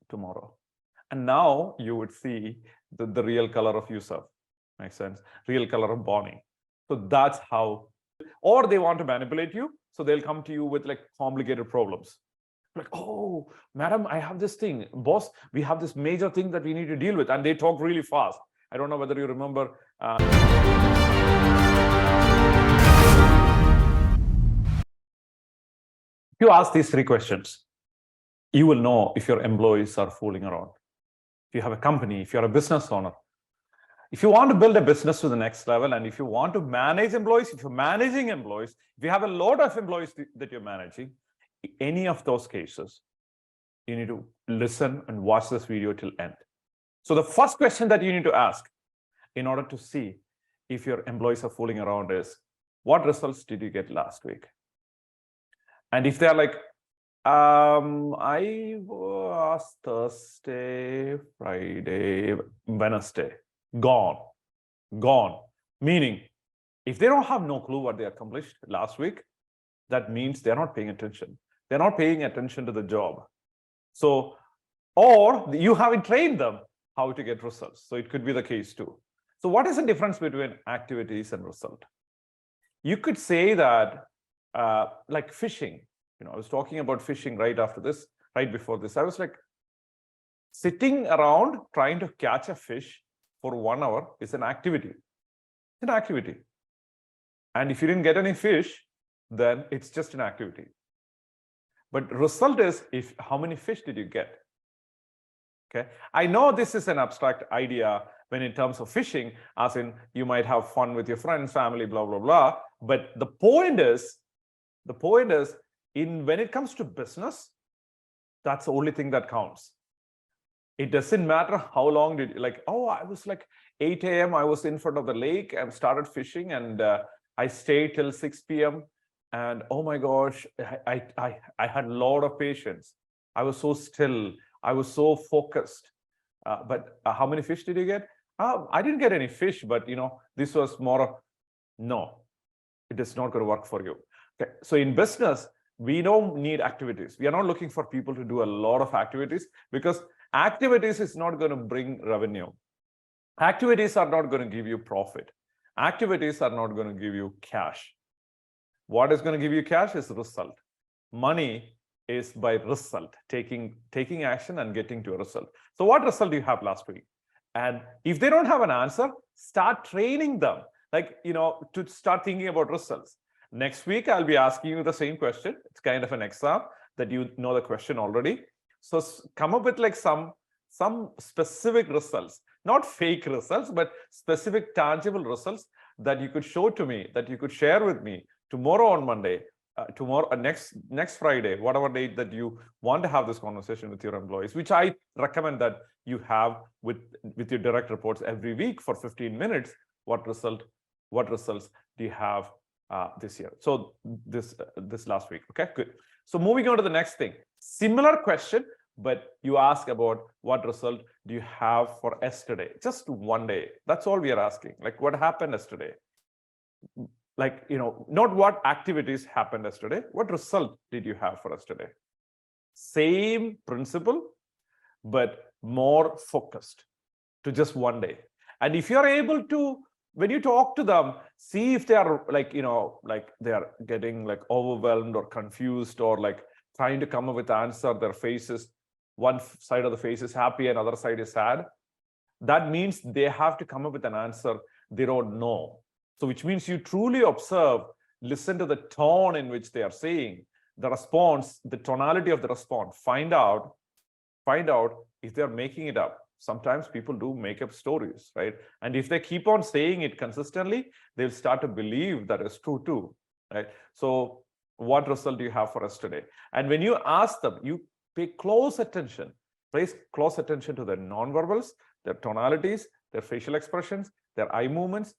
tomorrow. And now you would see the real color of Yusuf. Makes sense? Real color of Bonnie. So that's how, or they want to manipulate you. So they'll come to you with like complicated problems. Like, oh, madam, I have this thing. Boss, we have this major thing that we need to deal with. And they talk really fast. I don't know whether you remember. If you ask these 3 questions, you will know if your employees are fooling around. If you have a company, if you're a business owner, if you want to build a business to the next level, and if you want to manage employees, if you're managing employees, if you have a lot of employees that you're managing, any of those cases, you need to listen and watch this video till end. So the first question that you need to ask in order to see if your employees are fooling around is, what results did you get last week? And if they're like, I was Thursday, Friday, Wednesday, gone. Meaning, if they don't have no clue what they accomplished last week, that means they're not paying attention. They're not paying attention to the job. So, or you haven't trained them how to get results. So it could be the case too. So what is the difference between activities and result? You could say that like fishing, I was talking about fishing right before this. I was like, sitting around trying to catch a fish for 1 hour is an activity. It's an activity. And if you didn't get any fish, then it's just an activity. But result is how many fish did you get? Okay. I know this is an abstract idea when in terms of fishing, as in you might have fun with your friends, family, blah, blah, blah. But the point is when it comes to business, that's the only thing that counts. It doesn't matter how long did you, I was like 8 a.m. I was in front of the lake and started fishing, and I stayed till 6 p.m. And oh my gosh, I had a lot of patience. I was so still. I was so focused. But how many fish did you get? I didn't get any fish, but this was more of, no, it is not going to work for you. Okay. So in business, we don't need activities. We are not looking for people to do a lot of activities, because activities is not going to bring revenue. Activities are not going to give you profit. Activities are not going to give you cash. What is going to give you cash is result. Money is by result, taking action and getting to a result. So what result do you have last week? And if they don't have an answer, start training them, to start thinking about results. Next week, I'll be asking you the same question. It's kind of an exam that you know the question already. So come up with some specific results, not fake results, but specific tangible results that you could show to me, that you could share with me tomorrow on Monday, next Friday, whatever date that you want to have this conversation with your employees, which I recommend that you have with your direct reports every week for 15 minutes. What results do you have this year? So this last week. Okay, good. So moving on to the next thing, similar question, but you ask about what result do you have for yesterday? Just one day. That's all we are asking. Like, what happened yesterday? Not what activities happened yesterday. What result did you have for yesterday? Same principle, but more focused to just one day. And if you're able to, when you talk to them, see if they are they are getting overwhelmed or confused or trying to come up with answer. Their faces, one side of the face is happy and other side is sad. That means they have to come up with an answer they don't know. So which means you truly observe, listen to the tone in which they are saying, the response, the tonality of the response, find out if they're making it up. Sometimes people do make up stories, right? And if they keep on saying it consistently, they'll start to believe that is true too, right? So what result do you have for us today? And when you ask them, you pay close attention, place close attention to their nonverbals, their tonalities, their facial expressions, their eye movements.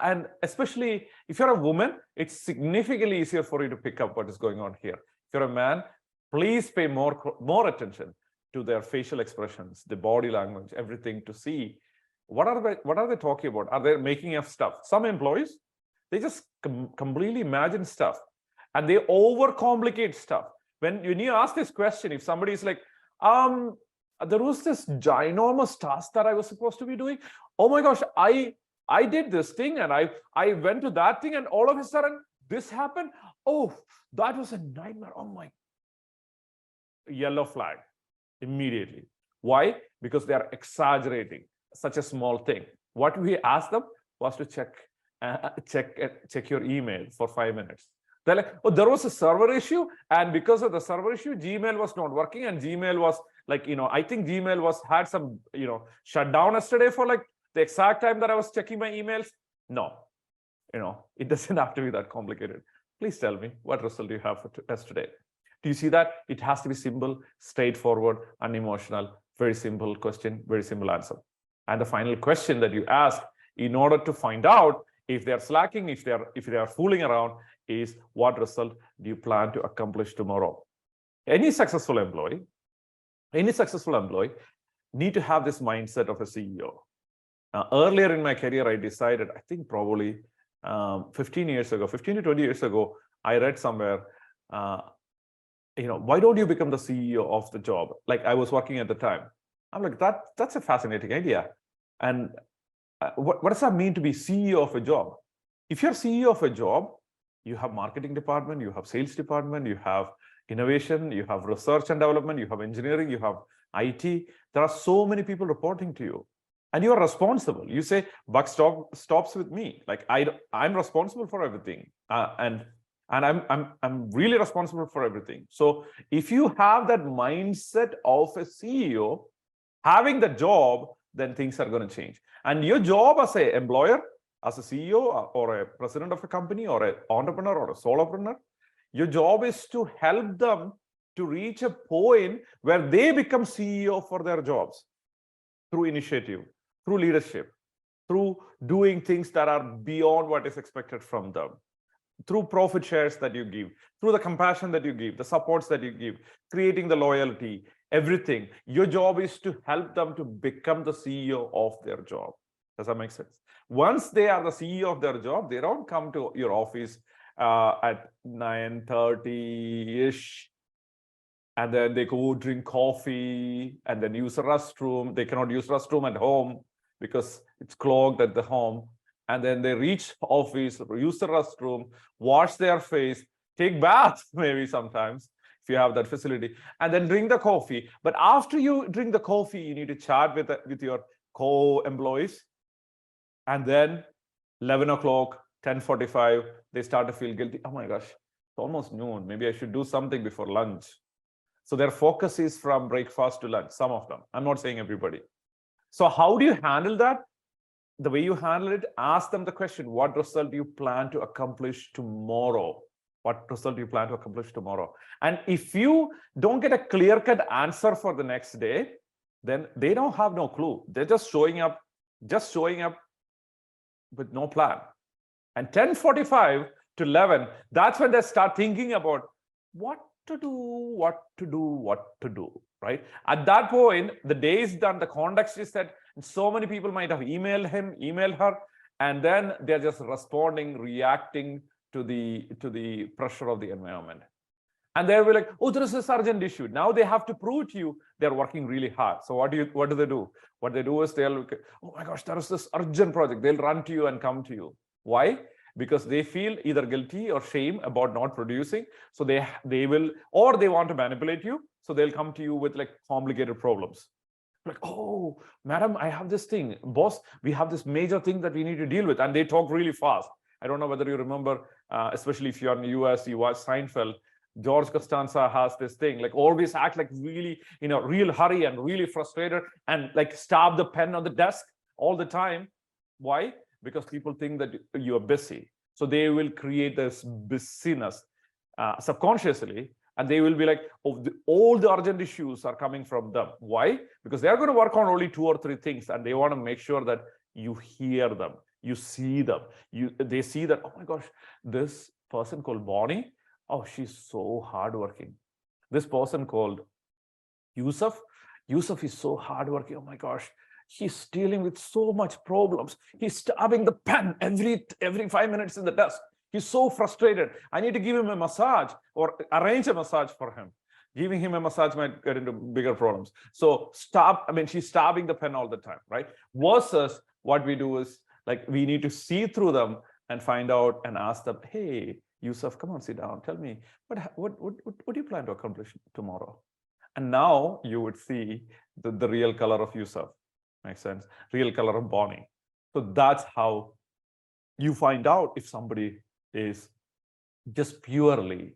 And especially if you're a woman, it's significantly easier for you to pick up what is going on here. If you're a man, please pay more attention to their facial expressions, the body language, everything, to see what are they talking about? Are they making up stuff? Some employees, they just completely imagine stuff and they overcomplicate stuff. When you ask this question, if somebody is like, there was this ginormous task that I was supposed to be doing. Oh my gosh, I did this thing and I went to that thing and all of a sudden this happened. Oh, that was a nightmare. Oh my, yellow flag immediately. Why? Because they are exaggerating such a small thing. What we asked them was to check your email for 5 minutes. They're like, oh, there was a server issue, and because of the server issue, Gmail was not working, and Gmail was like, I think Gmail had some, shut down yesterday for like the exact time that I was checking my emails. No, it doesn't have to be that complicated. Please tell me, what result do you have for us today? Do you see that? It has to be simple, straightforward, unemotional, very simple question, very simple answer. And the final question that you ask in order to find out if they're slacking, if they are fooling around, is what result do you plan to accomplish tomorrow? Any successful employee need to have this mindset of a CEO. Earlier in my career, I decided, I think probably 15 to 20 years ago, I read somewhere, why don't you become the CEO of the job? Like I was working at the time. I'm like, that's a fascinating idea. And what does that mean to be CEO of a job? If you're CEO of a job, you have marketing department, you have sales department, you have innovation, you have research and development, you have engineering, you have IT. There are so many people reporting to you, and you are responsible. You say, buck stops with me. Like I'm responsible for everything, and I'm really responsible for everything. So if you have that mindset of a CEO, having the job, then things are going to change. And your job as an employer, as a CEO or a president of a company or an entrepreneur or a solopreneur, your job is to help them to reach a point where they become CEO for their jobs through initiative, through leadership, through doing things that are beyond what is expected from them, through profit shares that you give, through the compassion that you give, the supports that you give, creating the loyalty, everything. Your job is to help them to become the CEO of their job. Does that make sense? Once they are the CEO of their job, they don't come to your office at 9:30-ish, and then they go drink coffee and then use a restroom. They cannot use restroom at home because it's clogged at the home. And then they reach office, use the restroom, wash their face, take baths maybe sometimes if you have that facility, and then drink the coffee. But after you drink the coffee, you need to chat with your co-employees. And then 11 o'clock, 10:45, they start to feel guilty. Oh my gosh, it's almost noon. Maybe I should do something before lunch. So their focus is from breakfast to lunch, some of them. I'm not saying everybody. So how do you handle that? The way you handle it, ask them the question, what result do you plan to accomplish tomorrow? What result do you plan to accomplish tomorrow? And if you don't get a clear-cut answer for the next day, then they don't have no clue. They're just showing up with no plan. And 10:45 to 11, that's when they start thinking about what to do, right? At that point, the day is done, the context is set, and so many people might have emailed him, emailed her, and then they're just reacting to the pressure of the environment. And they'll be like, oh, there is this urgent issue. Now they have to prove to you they're working really hard. So what do they do? What they do is they'll look, oh my gosh, there is this urgent project. They'll run to you and come to you. Why? Because they feel either guilty or shame about not producing. So they will, or they want to manipulate you. So they'll come to you with like complicated problems. Like, oh, madam, I have this thing. Boss, we have this major thing that we need to deal with. And they talk really fast. I don't know whether you remember, especially if you're in the US, you watch Seinfeld. George Costanza has this thing, like always act like really, real hurry and really frustrated and like stab the pen on the desk all the time. Why? Because people think that you are busy. So they will create this busyness subconsciously, and they will be like, oh, all the urgent issues are coming from them. Why? Because they're going to work on only 2 or 3 things, and they want to make sure that you hear them, you see them, they see that, oh my gosh, this person called Bonnie, oh, she's so hardworking. This person called Yusuf is so hardworking. Oh my gosh, he's dealing with so much problems. He's stabbing the pen every 5 minutes in the desk. He's so frustrated. I need to give him a massage or arrange a massage for him. Giving him a massage might get into bigger problems. So stop. I mean, she's stabbing the pen all the time, right? Versus what we do is like we need to see through them and find out and ask them, hey, Yusuf, come on, sit down. Tell me, what do you plan to accomplish tomorrow? And now you would see the real color of Yusuf. Makes sense? Real color of Bonnie. So that's how you find out if somebody is just purely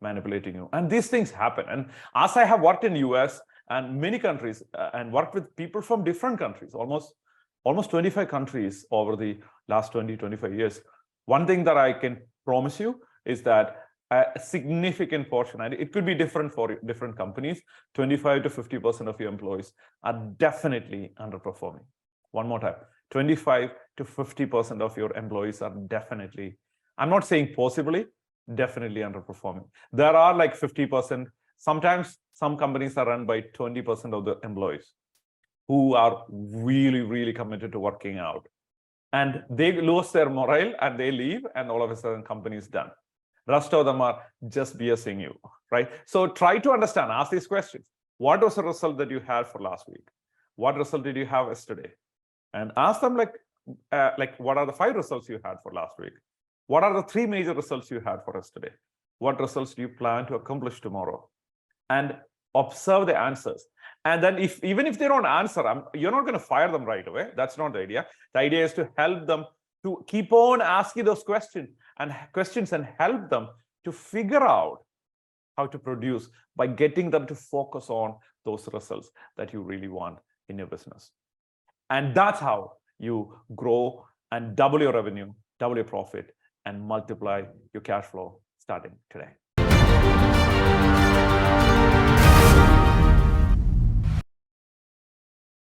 manipulating you. And these things happen. And as I have worked in US and many countries and worked with people from different countries, almost 25 countries over the last 25 years, one thing that I can promise you is that a significant portion, and it could be different for different companies, 25 to 50% of your employees are definitely underperforming. One more time, 25 to 50% of your employees are definitely, I'm not saying possibly, definitely underperforming. There are like 50%. Sometimes some companies are run by 20% of the employees who are really, really committed to working out. And they lose their morale and they leave, and all of a sudden company is done. Rest of them are just BSing you, right? So try to understand, ask these questions. What was the result that you had for last week? What result did you have yesterday? And ask them like what are the 5 results you had for last week? What are the 3 major results you had for yesterday? What results do you plan to accomplish tomorrow? And observe the answers. And then even if they don't answer, you're not going to fire them right away. That's not the idea. The idea is to help them to keep on asking those questions and help them to figure out how to produce by getting them to focus on those results that you really want in your business. And that's how you grow and double your revenue, double your profit, and multiply your cash flow starting today.